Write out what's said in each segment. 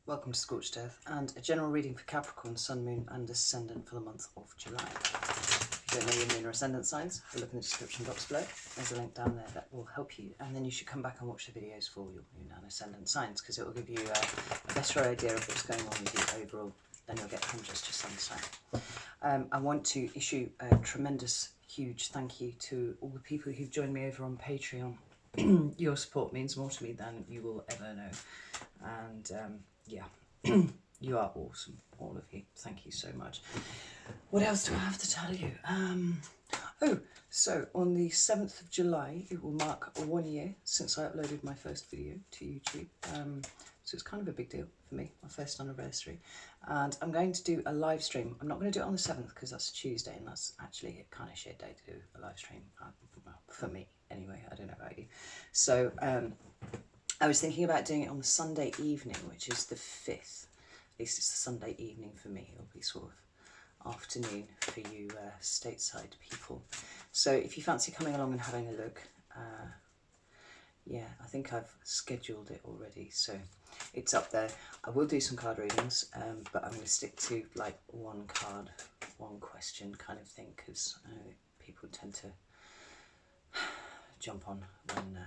Welcome to Scorched Earth and a general reading for Capricorn, Sun, Moon and Ascendant for the month of July. If you don't know your moon or ascendant signs, have a look in the description box below. There's a link down there that will help you, and then you should come back and watch the videos for your moon and ascendant signs, because it will give you a better idea of what's going on with you overall than you'll get from just your sun sign. I want to issue a tremendous, huge thank you to all the people who've joined me over on Patreon. Your support means more to me than you will ever know, and yeah, you are awesome, all of you. Thank you so much. What else do I have to tell you? So on the 7th of July, it will mark 1 year since I uploaded my first video to YouTube. So it's kind of a big deal for me, my first anniversary. And I'm going to do a live stream. I'm not going to do it on the 7th because that's a Tuesday, and that's actually a kind of shit day to do a live stream, well, for me anyway. I don't know about you. So I was thinking about doing it on the Sunday evening, which is the 5th. At least it's the Sunday evening for me. It'll be sort of afternoon for you stateside people. So if you fancy coming along and having a look, yeah, I think I've scheduled it already, so it's up there. I will do some card readings, but I'm going to stick to like one card, one question kind of thing, because people tend to jump on when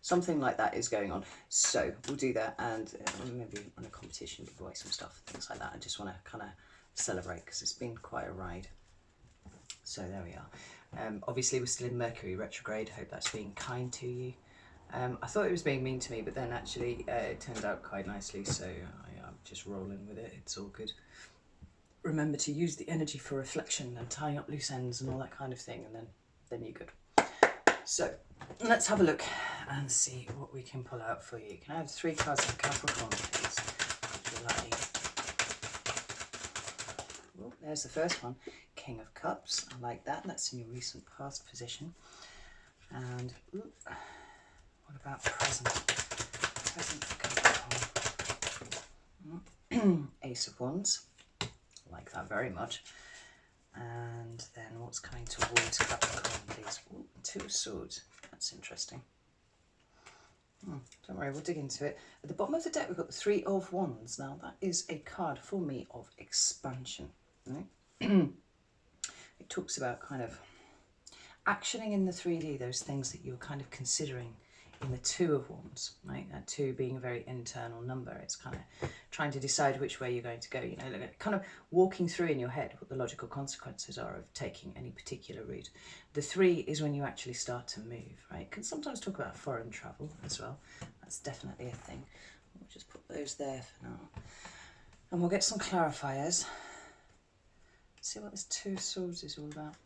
something like that is going on. So we'll do that, and maybe on a competition, give away some stuff, things like that. I just want to kind of celebrate because it's been quite a ride. So there we are. Obviously we're still in Mercury retrograde. Hope that's being kind to you. I thought it was being mean to me, but then actually it turned out quite nicely, so I'm just rolling with it. It's all good. Remember to use the energy for reflection and tying up loose ends and all that kind of thing, and then you're good. So let's have a look and see what we can pull out for you. Can I have 3 cards for Capricorn, please? Oh, there's the first one, King of Cups. I like that. That's in your recent past position. And ooh, what about present? Present for Capricorn. Ace of Wands. I like that very much. And then what's coming towards Capricorn, please? Ooh, 2 of Swords. That's interesting. Don't worry, we'll dig into it. At the bottom of the deck, we've got the 3 of Wands. Now, that is a card for me of expansion. Right? It talks about kind of actioning in the 3D, those things that you're kind of considering in the 2 of Wands, right? That 2 being a very internal number. It's kind of trying to decide which way you're going to go, you know, kind of walking through in your head what the logical consequences are of taking any particular route. The 3 is when you actually start to move, right? Can sometimes talk about foreign travel as well. That's definitely a thing. We'll just put those there for now. And we'll get some clarifiers. See what this 2 of Swords is all about.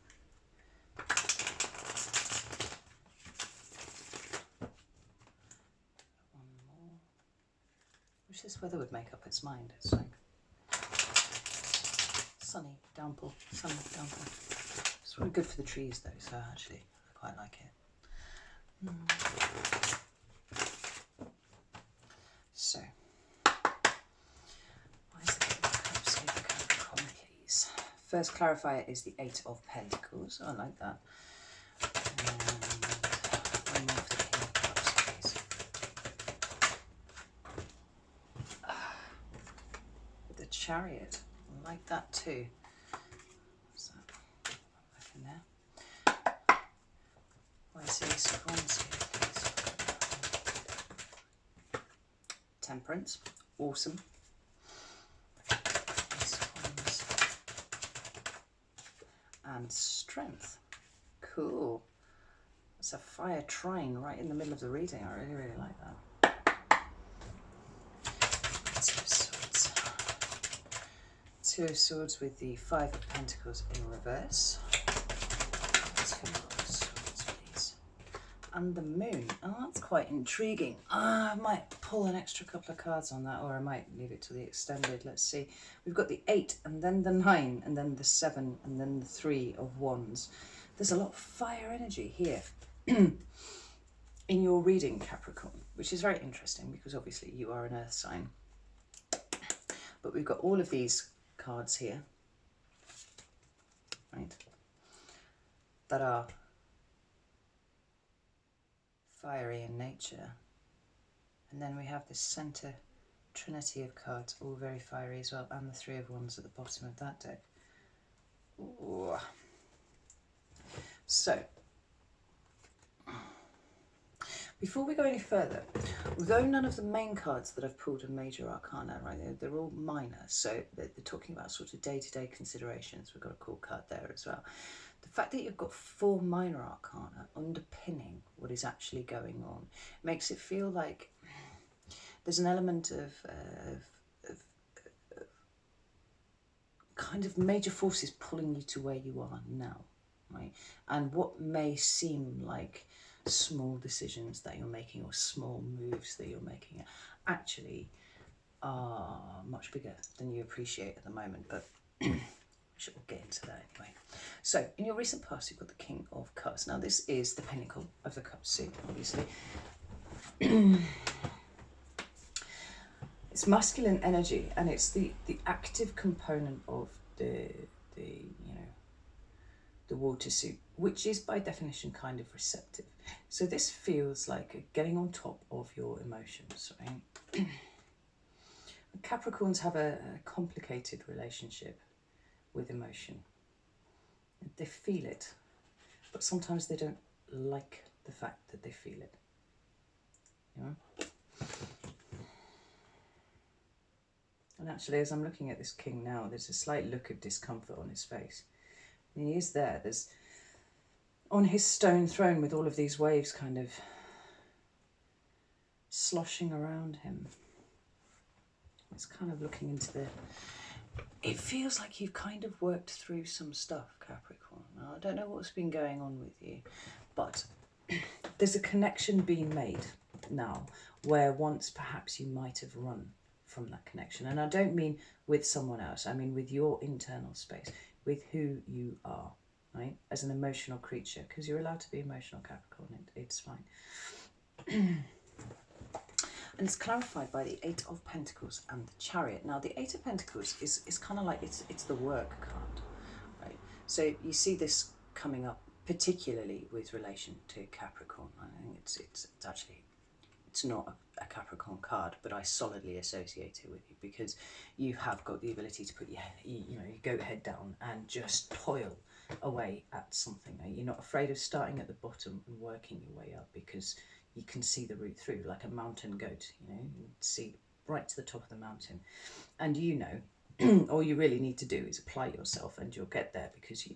Wish this weather would make up its mind. It's like sunny downpour, sunny downpour. It's really good for the trees though, so actually I quite like it. So, why is the Cups over Capricorn, please? First clarifier is the 8 of Pentacles. Oh, I like that. Chariot, I like that too. What's that? Back in there. Why is the Ace of Wands here, please? Temperance, awesome. Ace of Wands. And Strength, cool. That's a fire trine right in the middle of the reading. I really, really like that. Two of Swords with the 5 of Pentacles in reverse. 2 of Swords, please. And the Moon. Oh, that's quite intriguing. I might pull an extra couple of cards on that, or I might leave it to the extended. Let's see. We've got the 8, and then the 9, and then the 7, and then the 3 of Wands. There's a lot of fire energy here in your reading, Capricorn, which is very interesting because obviously you are an earth sign. But we've got all of these cards here, right, that are fiery in nature, and then we have this center Trinity of cards, all very fiery as well, and the Three of Wands at the bottom of that deck. Ooh. So, before we go any further, although none of the main cards that I've pulled are major arcana, right, they're all minor, so they're talking about sort of day-to-day considerations. We've got a cool card there as well. The fact that you've got 4 minor arcana underpinning what is actually going on makes it feel like there's an element of kind of major forces pulling you to where you are now, right? And what may seem like small decisions that you're making or small moves that you're making actually are much bigger than you appreciate at the moment, but we should get into that anyway. So in your recent past, you've got the King of Cups. Now this is the pinnacle of the cup suit, obviously. It's masculine energy, and it's the active component of the water suit, which is by definition kind of receptive. So this feels like getting on top of your emotions, right? Capricorns have a complicated relationship with emotion. They feel it, but sometimes they don't like the fact that they feel it. You know? And actually, as I'm looking at this king now, there's a slight look of discomfort on his face. And he is there. There's on his stone throne with all of these waves kind of sloshing around him. It's kind of looking into the... It feels like you've kind of worked through some stuff, Capricorn. Now, I don't know what's been going on with you, but there's a connection being made now where once perhaps you might have run from that connection. And I don't mean with someone else, I mean with your internal space, with who you are, right? As an emotional creature, because you're allowed to be emotional, Capricorn, it's fine. And it's clarified by the 8 of Pentacles and the Chariot. Now, the 8 of Pentacles is kind of like, it's the work card, right? So you see this coming up, particularly with relation to Capricorn. I think it's actually, it's not a Capricorn card, but I solidly associate it with you because you have got the ability to put your goat head down and just toil away at something. You're not afraid of starting at the bottom and working your way up because you can see the route through, like a mountain goat, you see right to the top of the mountain. And all you really need to do is apply yourself and you'll get there because,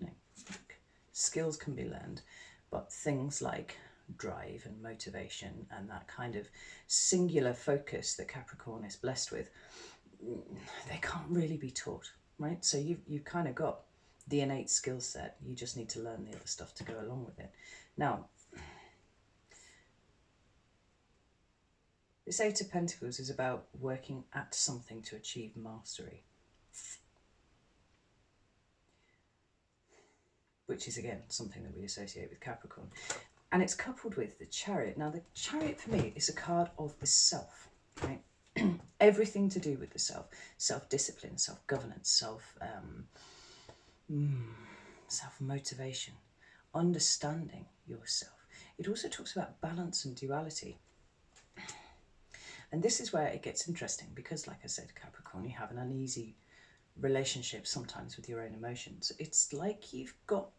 skills can be learned, but things like drive and motivation and that kind of singular focus that Capricorn is blessed with, they can't really be taught, right? So you've kind of got the innate skill set. You just need to learn the other stuff to go along with it. Now, this 8 of Pentacles is about working at something to achieve mastery, which is, again, something that we associate with Capricorn. And it's coupled with the Chariot. Now, the Chariot, for me, is a card of the self, right? Everything to do with the self. Self-discipline, self-governance, self-motivation, understanding yourself. It also talks about balance and duality. And this is where it gets interesting because, like I said, Capricorn, you have an uneasy relationship sometimes with your own emotions. It's like you've got...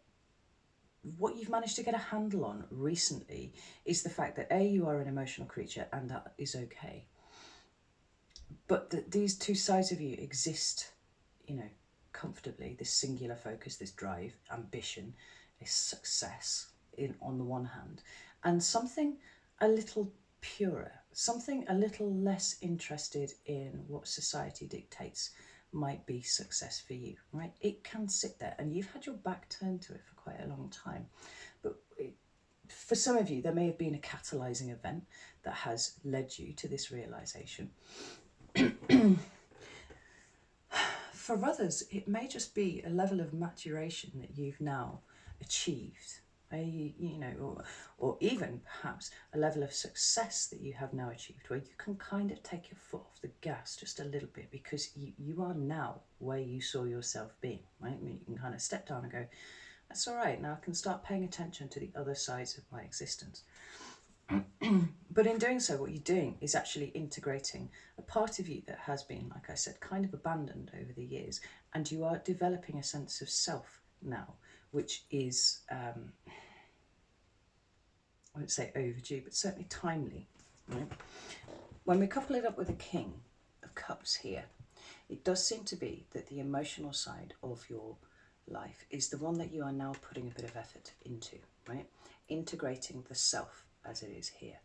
What you've managed to get a handle on recently is the fact that A, you are an emotional creature and that is okay. But these two sides of you exist, comfortably. This singular focus, this drive, ambition, this success on the one hand, and something a little purer, something a little less interested in what society dictates might be success for you, right? It can sit there and you've had your back turned to it for quite a long time. But for some of you, there may have been a catalyzing event that has led you to this realization. For others, it may just be a level of maturation that you've now achieved, or even perhaps a level of success that you have now achieved where you can kind of take your foot off the gas just a little bit because you are now where you saw yourself being, right? I mean, you can kind of step down and go, that's all right, now I can start paying attention to the other sides of my existence. But in doing so, what you're doing is actually integrating a part of you that has been, like I said, kind of abandoned over the years, and you are developing a sense of self now, which is, I won't say overdue, but certainly timely. Right? When we couple it up with a King of Cups here, it does seem to be that the emotional side of your life is the one that you are now putting a bit of effort into, right? Integrating the self as it is here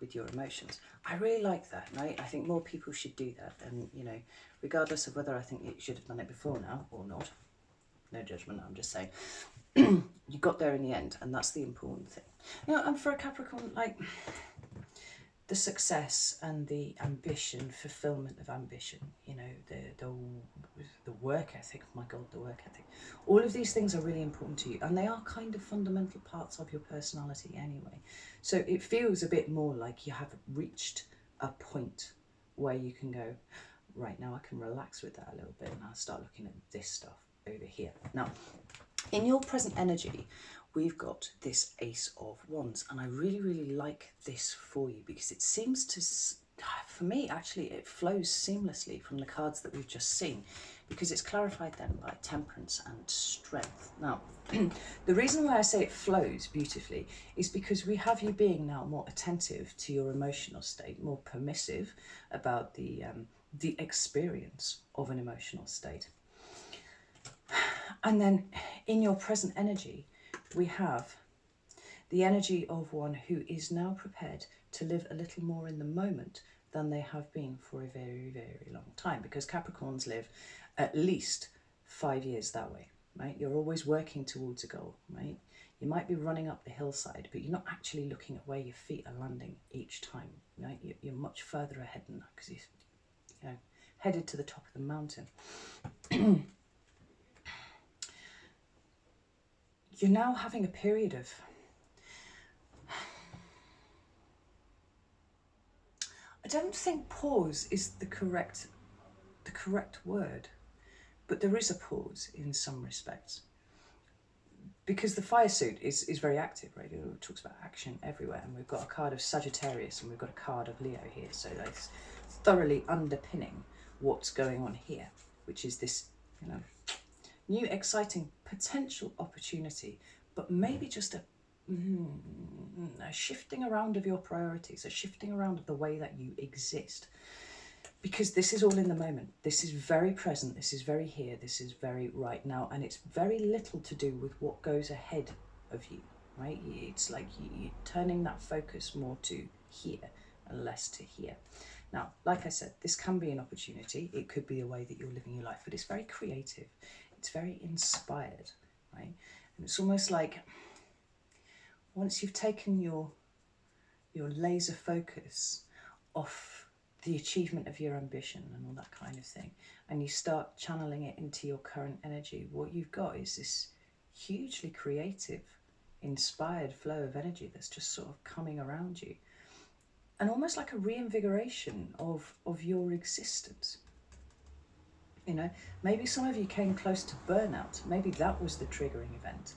with your emotions. I really like that, right? I think more people should do that. And, you know, regardless of whether I think you should have done it before now or not, no judgment, I'm just saying, you got there in the end, and that's the important thing. You know, and for a Capricorn, like, the success and the ambition, fulfillment of ambition, you know, the work ethic, my God, the work ethic. All of these things are really important to you, and they are kind of fundamental parts of your personality anyway. So it feels a bit more like you have reached a point where you can go, right, now I can relax with that a little bit, and I'll start looking at this stuff over here. Now, in your present energy, we've got this Ace of Wands, and I really, really like this for you because it seems to, for me, actually, it flows seamlessly from the cards that we've just seen, because it's clarified then by Temperance and Strength. Now, the reason why I say it flows beautifully is because we have you being now more attentive to your emotional state, more permissive about the experience of an emotional state. And then in your present energy, we have the energy of one who is now prepared to live a little more in the moment than they have been for a very, very long time, because Capricorns live at least 5 years that way, right? You're always working towards a goal, right? You might be running up the hillside, but you're not actually looking at where your feet are landing each time, right? You're much further ahead than that because you're, headed to the top of the mountain. You're now having a period of, I don't think pause is the correct word, but there is a pause in some respects, because the fire suit is very active, right? It talks about action everywhere, and we've got a card of Sagittarius and we've got a card of Leo here, so that's thoroughly underpinning what's going on here, which is this, you know, new exciting potential opportunity, but maybe just a shifting around of your priorities, a shifting around of the way that you exist, because this is all in the moment. This is very present, this is very here, this is very right now, and it's very little to do with what goes ahead of you, right? It's like you're turning that focus more to here and less to here. Now, like I said, this can be an opportunity. It could be a way that you're living your life, but it's very creative. It's very inspired, right? And it's almost like once you've taken your laser focus off the achievement of your ambition and all that kind of thing, and you start channeling it into your current energy, what you've got is this hugely creative, inspired flow of energy that's just sort of coming around you, and almost like a reinvigoration of your existence. You know, maybe some of you came close to burnout. Maybe that was the triggering event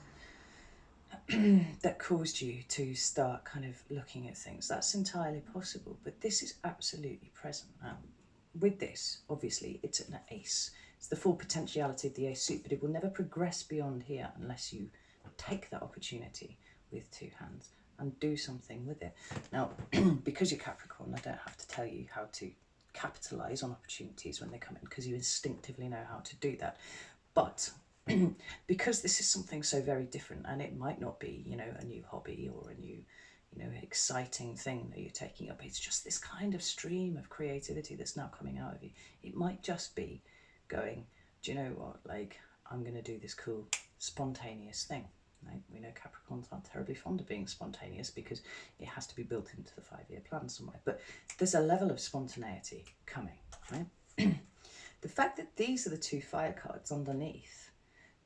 that caused you to start kind of looking at things. That's entirely possible, but this is absolutely present. With this, obviously, it's an ace. It's the full potentiality of the ace suit, but it will never progress beyond here unless you take that opportunity with two hands and do something with it. Now, because you're Capricorn, I don't have to tell you how to capitalize on opportunities when they come in, because you instinctively know how to do that. But because this is something so very different, and it might not be, you know, a new hobby or a new, you know, exciting thing that you're taking up, it's just this kind of stream of creativity that's now coming out of you. It might just be going, do you know what, like, I'm going to do this cool spontaneous thing. Right? We know Capricorns aren't terribly fond of being spontaneous because it has to be built into the 5-year plan somewhere. But there's a level of spontaneity coming, right? The fact that these are the two fire cards underneath,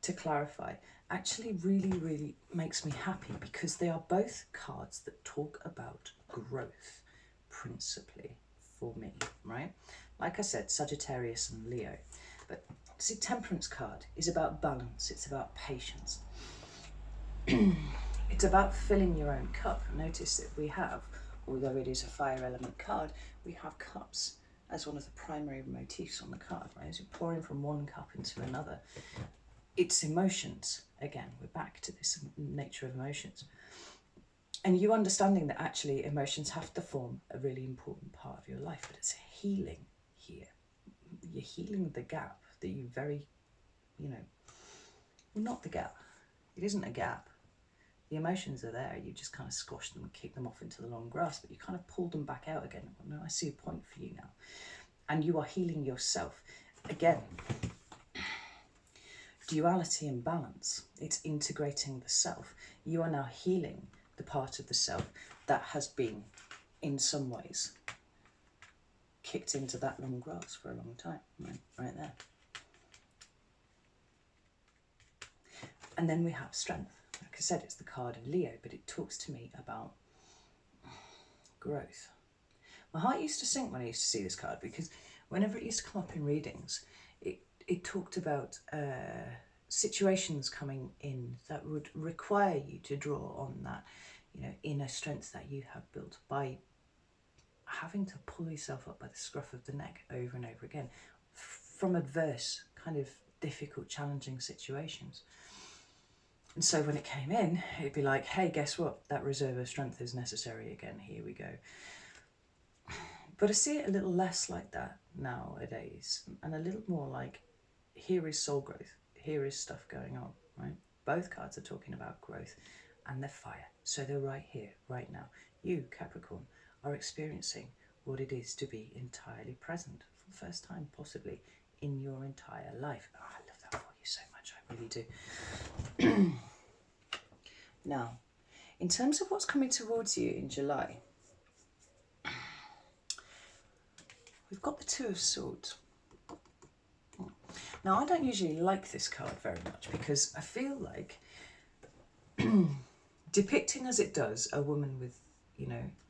to clarify, actually really, really makes me happy, because they are both cards that talk about growth, principally, for me, right? Like I said, Sagittarius and Leo. But see, Temperance card is about balance, it's about patience. It's about filling your own cup. Notice that we have, although it is a fire element card, we have cups as one of the primary motifs on the card, right? As you're pouring from one cup into another. It's emotions. Again, we're back to this nature of emotions. And you understanding that actually emotions have to form a really important part of your life, but it's healing here. You're healing the gap that you very, well, not the gap. It isn't a gap. The emotions are there. You just kind of squash them and kick them off into the long grass, but you kind of pull them back out again. Well, no, I see a point for you now. And you are healing yourself. Again, duality and balance. It's integrating the self. You are now healing the part of the self that has been, in some ways, kicked into that long grass for a long time. Right there. And then we have strength. Like I said, it's the card of Leo, but it talks to me about growth. My heart used to sink when I used to see this card, because whenever it used to come up in readings, it talked about situations coming in that would require you to draw on that, inner strength that you have built by having to pull yourself up by the scruff of the neck over and over again from adverse, kind of difficult, challenging situations. And so when it came in, it'd be like, hey, guess what? That reserve of strength is necessary again. Here we go. But I see it a little less like that nowadays, and a little more like, here is soul growth. Here is stuff going on, right? Both cards are talking about growth, and they're fire. So they're right here, right now. You, Capricorn, are experiencing what it is to be entirely present for the first time, possibly, in your entire life. Oh, I love that for you so much. I really do. Now, in terms of what's coming towards you in July, we've got the Two of Swords. Now, I don't usually like this card very much, because I feel like depicting as it does a woman with,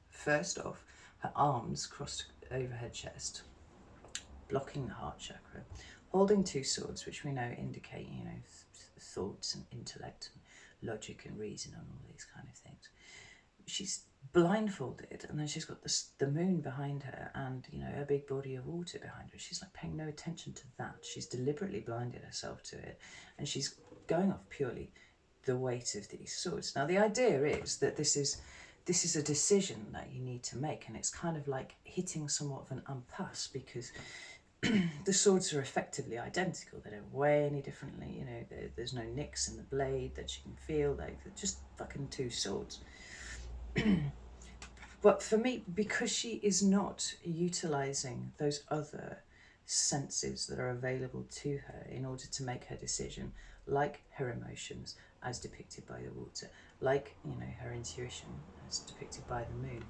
first off, her arms crossed over her chest, blocking the heart chakra, holding two swords, which we know indicate, thoughts and intellect and logic and reason and all these kind of things. She's blindfolded, and then she's got the moon behind her, and a big body of water behind her. She's like paying no attention to that. She's deliberately blinded herself to it, and she's going off purely the weight of these swords. Now, the idea is that this is a decision that you need to make, and it's kind of like hitting somewhat of an impasse, because the swords are effectively identical. They don't weigh any differently. There's no nicks in the blade that you can feel. They're just fucking two swords. But for me, because she is not utilising those other senses that are available to her in order to make her decision, like her emotions as depicted by the water, like her intuition as depicted by the moon,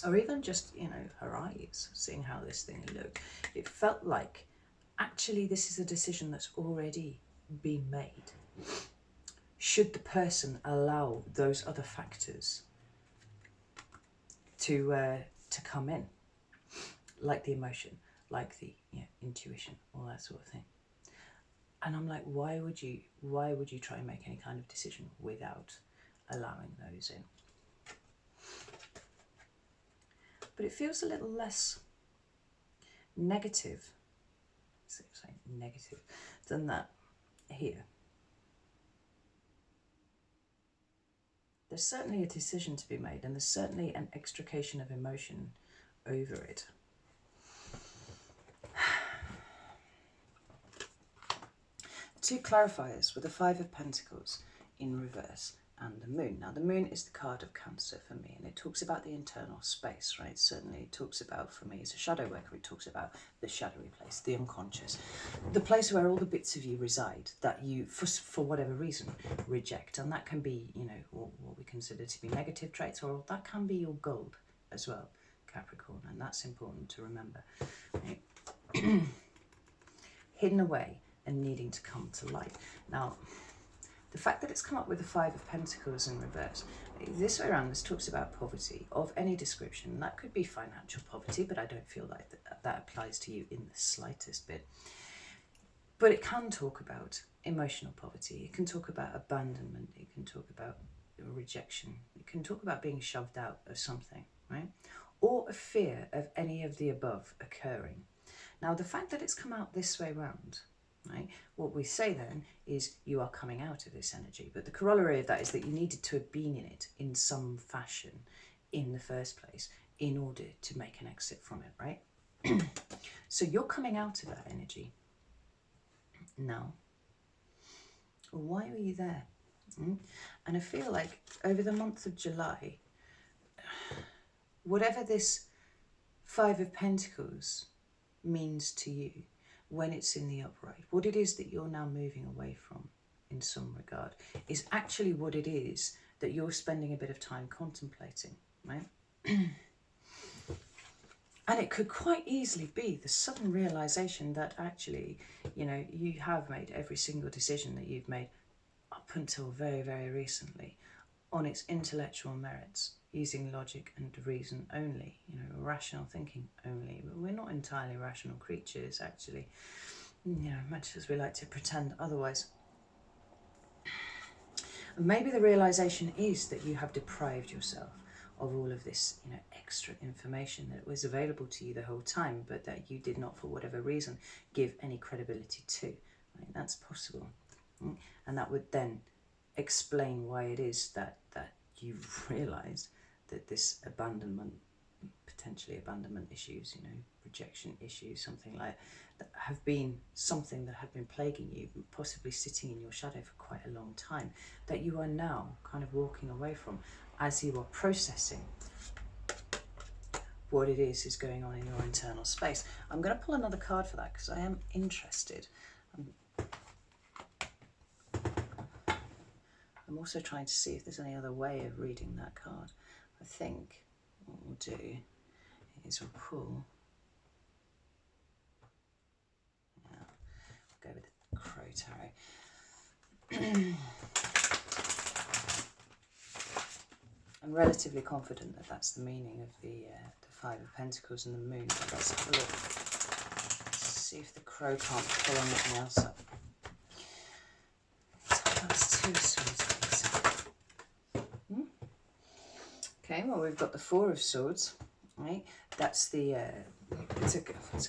or even just her eyes, seeing how this thing looked, it felt like actually this is a decision that's already been made. Should the person allow those other factors to come in, like the emotion, like the intuition, all that sort of thing. And I'm like, why would you try and make any kind of decision without allowing those in? But it feels a little less negative, than that here. There's certainly a decision to be made, and there's certainly an extrication of emotion over it. Two clarifiers were the Five of Pentacles in reverse and the moon. Now, the moon is the card of Cancer for me, and it talks about the internal space, right? Certainly it talks about, for me as a shadow worker, it talks about the shadowy place, the unconscious, the place where all the bits of you reside that you, for whatever reason, reject. And that can be, what we consider to be negative traits, or that can be your gold as well, Capricorn, and that's important to remember. Right? Hidden away and needing to come to light. Now, the fact that it's come up with the Five of Pentacles in reverse, this way around, this talks about poverty of any description. That could be financial poverty, but I don't feel like that applies to you in the slightest bit. But it can talk about emotional poverty. It can talk about abandonment. It can talk about or rejection. It can talk about being shoved out of something, right? Or a fear of any of the above occurring. Now, the fact that it's come out this way round, right, what we say then is you are coming out of this energy. But the corollary of that is that you needed to have been in it in some fashion in the first place in order to make an exit from it, right? So you're coming out of that energy. Now, why were you there? And I feel like over the month of July, whatever this Five of Pentacles means to you when it's in the upright, what it is that you're now moving away from in some regard is actually what it is that you're spending a bit of time contemplating, right? And it could quite easily be the sudden realization that actually, you know, you have made every single decision that you've made up until very, very recently on its intellectual merits, using logic and reason only, you know, rational thinking only. But we're not entirely rational creatures, actually, you know, much as we like to pretend otherwise. And maybe the realization is that you have deprived yourself of all of this, you know, extra information that was available to you the whole time, but that you did not, for whatever reason, give any credibility to. Right? That's possible. And that would then explain why it is that you've realized that this abandonment, potentially abandonment issues, you know, rejection issues, something like that, have been something that have been plaguing you, possibly sitting in your shadow for quite a long time, that you are now kind of walking away from as you are processing what it is going on in your internal space. I'm going to pull another card for that because I am interested. I'm also trying to see if there's any other way of reading that card. I think what we'll do is we'll pull, we'll go with the Crow Tarot. I'm relatively confident that that's the meaning of the Five of Pentacles and the Moon. But let's have a look. Let's see if the Crow can't pull anything else up. That's Two of Swords, please. Okay, well, we've got the Four of Swords, right? That's the, it's a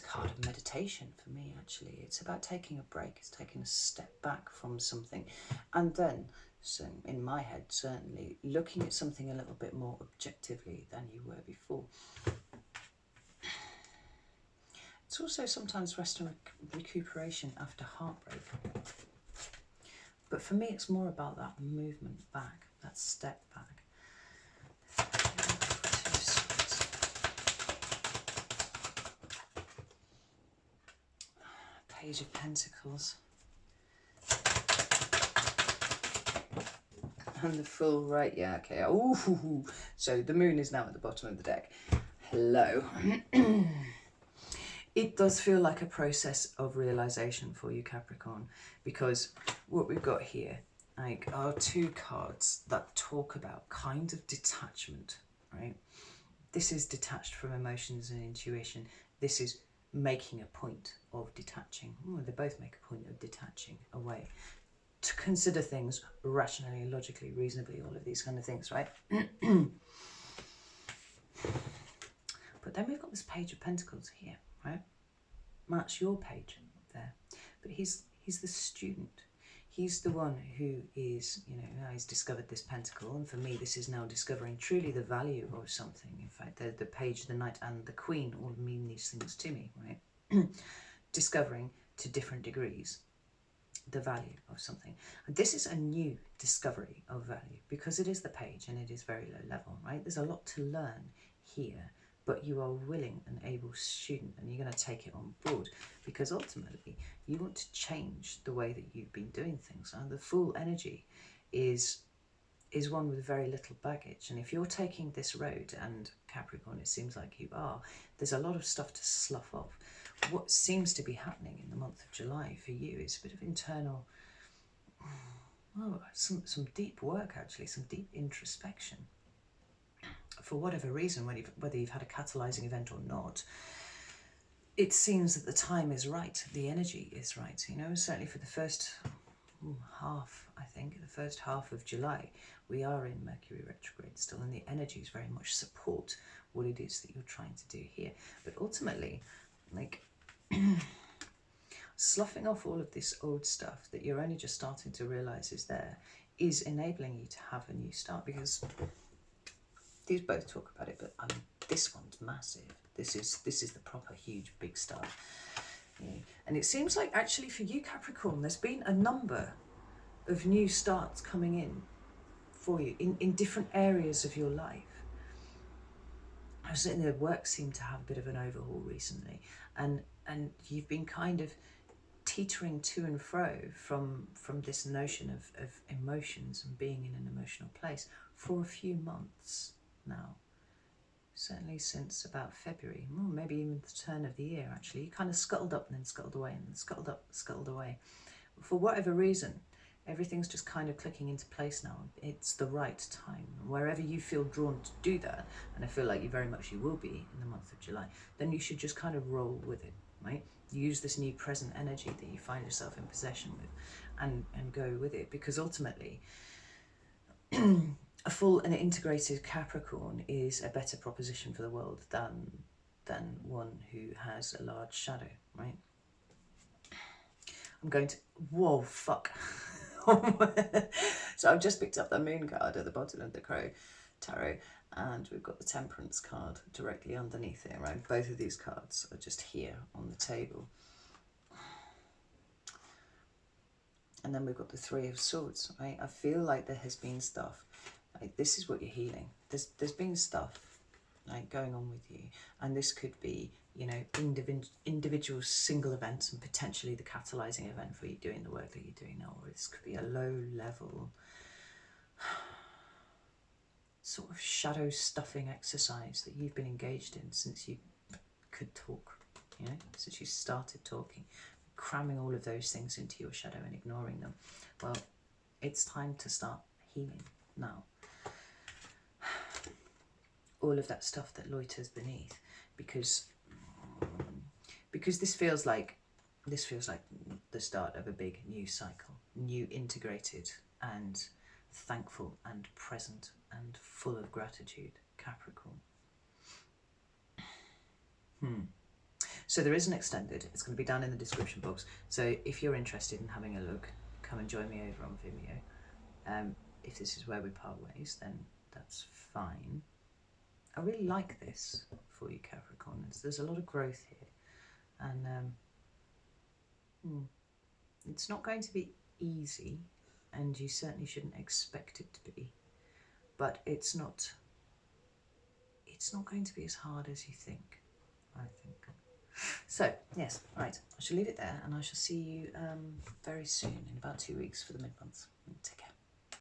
card of meditation for me, actually. It's about taking a break. It's taking a step back from something. And then, so in my head, certainly, looking at something a little bit more objectively than you were before. It's also sometimes rest and recuperation after heartbreak. But for me, it's more about that movement back, that step back. Page of Pentacles. And the Fool, right? Yeah, okay. Ooh, so the Moon is now at the bottom of the deck. Hello. It does feel like a process of realization for you, Capricorn, because what we've got here, like, are two cards that talk about kind of detachment, right? This is detached from emotions and intuition. This is making a point of detaching. They both make a point of detaching away. To consider things rationally, logically, reasonably, all of these kind of things, right? But then we've got this Page of Pentacles here, right? That's your page there. But he's the student. He's the one who is, you know, he's discovered this pentacle. And for me, this is now discovering truly the value of something. In fact, the Page, the Knight, and the Queen all mean these things to me, right? Discovering to different degrees the value of something. And this is a new discovery of value because it is the Page and it is very low level, right? There's a lot to learn here, but you are a willing and able student and you're going to take it on board because ultimately you want to change the way that you've been doing things. And the Fool energy is one with very little baggage. And if you're taking this road, and Capricorn, it seems like you are, there's a lot of stuff to slough off. What seems to be happening in the month of July for you is a bit of internal, well, some deep work, actually, some deep introspection. For whatever reason, whether you've had a catalyzing event or not, it seems that the time is right, the energy is right. You know, certainly for the first half, I think, the first half of July, we are in Mercury retrograde still, and the energies very much support what it is that you're trying to do here. But ultimately, like, sloughing off all of this old stuff that you're only just starting to realize is there is enabling you to have a new start, because these both talk about it, but this one's massive. This is the proper huge big start. Yeah. And it seems like actually for you, Capricorn, there's been a number of new starts coming in for you in different areas of your life. I was saying that work seemed to have a bit of an overhaul recently, and you've been kind of teetering to and fro from this notion of emotions and being in an emotional place for a few months now. Certainly since about February, maybe even the turn of the year actually. You kind of scuttled up and then scuttled away and then scuttled up, scuttled away. For whatever reason, everything's just kind of clicking into place now. It's the right time. Wherever you feel drawn to do that, and I feel like you will be in the month of July, then you should just kind of roll with it, right? Use this new present energy that you find yourself in possession with and go with it, because ultimately a full and integrated Capricorn is a better proposition for the world than one who has a large shadow, right? I'm going to, whoa, fuck. So I've just picked up the moon card at the bottom of the Crow Tarot, and we've got the Temperance card directly underneath it, right? Both of these cards are just here on the table. And then we've got the Three of Swords, right? I feel like there has been stuff. Like, this is what you're healing. There's been stuff like going on with you, and this could be, you know, individual single events and potentially the catalyzing event for you doing the work that you're doing now, or this could be a low level sort of shadow stuffing exercise that you've been engaged in since you could talk, you know, since you started talking, cramming all of those things into your shadow and ignoring them. Well, it's time to start healing now. All of that stuff that loiters beneath, because this feels like the start of a big new cycle, new, integrated and thankful and present and full of gratitude Capricorn. So there is an extended, it's going to be down in the description box, so if you're interested in having a look, come and join me over on Vimeo. If this is where we part ways, then that's fine. I really like this for you, Capricorn. There's a lot of growth here, and it's not going to be easy, and you certainly shouldn't expect it to be, but it's not going to be as hard as you think, I think. So yes, right, I shall leave it there, and I shall see you very soon, in about 2 weeks, for the mid-months.